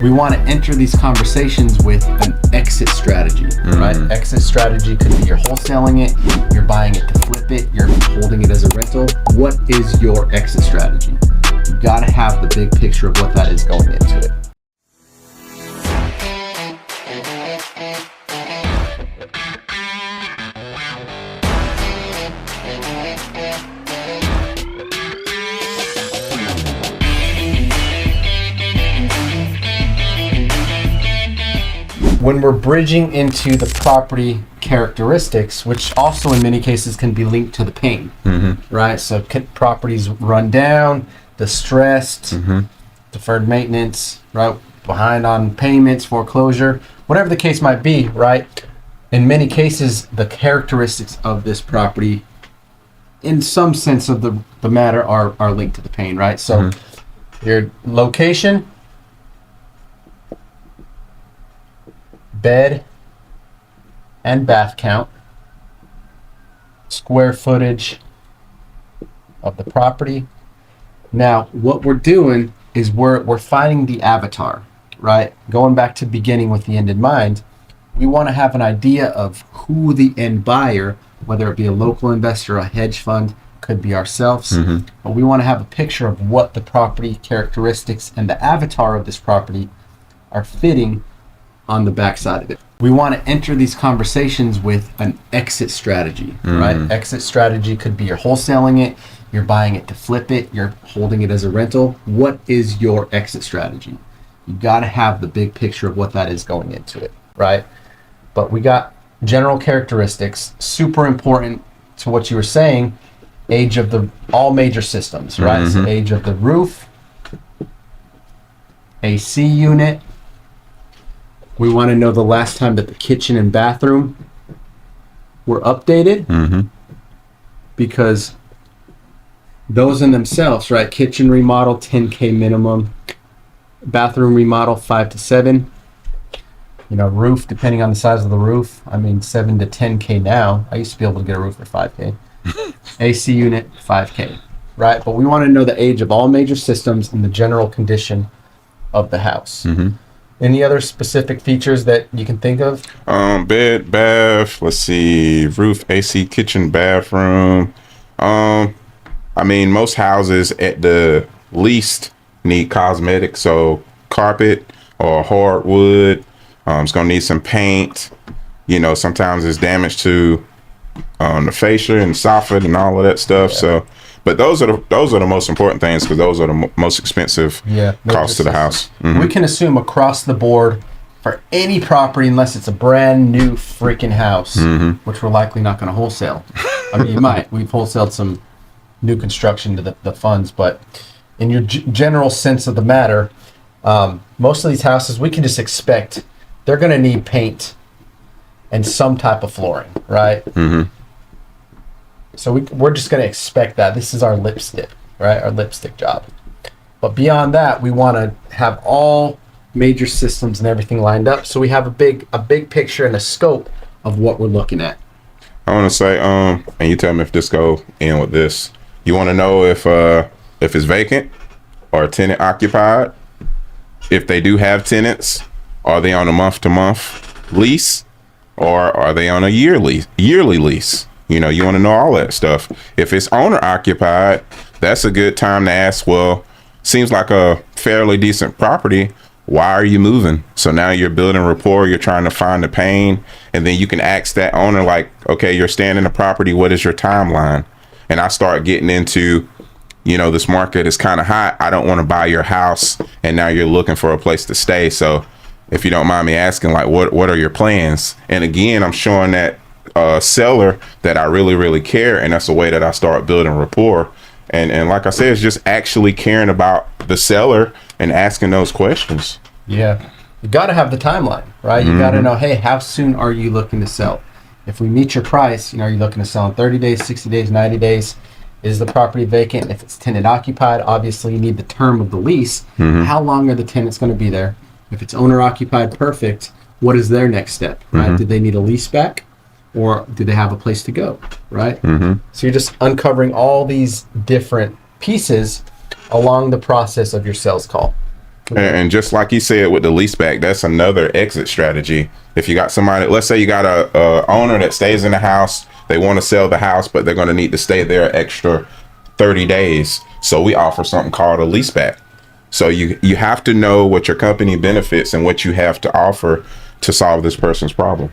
We want to enter these conversations with an exit strategy, right? Exit strategy could be you're wholesaling it, you're buying it to flip it, you're holding it as a rental. What is your exit strategy? You got to have the big picture of what that is going into it. When we're bridging into the property characteristics, which also in many cases can be linked to the pain, right? So properties run down, distressed, deferred maintenance, right? Behind on payments, foreclosure, whatever the case might be, right? In many cases, the characteristics of this property, in some sense of the matter, are linked to the pain, right? So your location, bed and bath count, square footage of the property. Now, what we're doing is we're finding the avatar, right? Going back to beginning with the end in mind, we want to have an idea of who the end buyer, whether it be a local investor, a hedge fund, could be ourselves, but we want to have a picture of what the property characteristics and the avatar of this property are fitting on the backside of it. We want to enter these conversations with an exit strategy, right? Exit strategy could be you're wholesaling it, you're buying it to flip it, you're holding it as a rental. What is your exit strategy? You got to have the big picture of what that is going into it, right? But we got general characteristics, super important to what you were saying, age of all major systems, right? So age of the roof, AC unit. We want to know the last time that the kitchen and bathroom were updated, because those in themselves, right? Kitchen remodel, 10K minimum. Bathroom remodel, 5 to 7. You know, roof, depending on the size of the roof, I mean, 7 to 10K now. I used to be able to get a roof for 5K. AC unit, 5K, right? But we want to know the age of all major systems and the general condition of the house. Any other specific features that you can think of? Bed, bath, let's see, roof, AC, kitchen, bathroom. I mean, most houses at the least need cosmetics, so carpet or hardwood. It's gonna need some paint. You know, sometimes it's damage to the fascia and soffit and all of that stuff. So, but those are the most important things, because those are the most expensive costs to the house. We can assume across the board for any property, unless it's a brand new freaking house, which we're likely not going to wholesale. I mean, you might. We've wholesaled some new construction to the funds, but in your general sense of the matter, most of these houses, we can just expect they're going to need paint and some type of flooring, right? So we're just going to expect that. This is our lipstick, right? Our lipstick job. But beyond that, we want to have all major systems and everything lined up, so we have a big picture and a scope of what we're looking at. I want to say, and you tell me if this go in with this. You want to know if it's vacant or tenant occupied. If they do have tenants, are they on a month-to-month lease, or are they on a yearly lease? You know, you want to know all that stuff. If it's owner occupied, that's a good time to ask, well, seems like a fairly decent property. Why are you moving? So now you're building rapport, you're trying to find the pain, and then you can ask that owner, like, okay, you're staying in the property, what is your timeline? And I start getting into, you know, this market is kind of hot. I don't want to buy your house, and now you're looking for a place to stay. So if you don't mind me asking, like, what are your plans? And again, I'm showing that seller that I really care, and that's a way that I start building rapport. And like I said, it's just actually caring about the seller and asking those questions. Yeah, you got to have the timeline, right? You got to know, hey, how soon are you looking to sell? If we meet your price, you know, are you looking to sell in 30 days, 60 days, 90 days? Is the property vacant? If it's tenant occupied, obviously you need the term of the lease. How long are the tenants going to be there? If it's owner occupied, perfect. What is their next step, right? Do they need a lease back? Or do they have a place to go, right? So you're just uncovering all these different pieces along the process of your sales call. And just like you said with the lease back, that's another exit strategy. If you got somebody, let's say you got a owner that stays in the house, they want to sell the house, but they're going to need to stay there extra 30 days. So we offer something called a lease back. So you have to know what your company benefits and what you have to offer to solve this person's problem.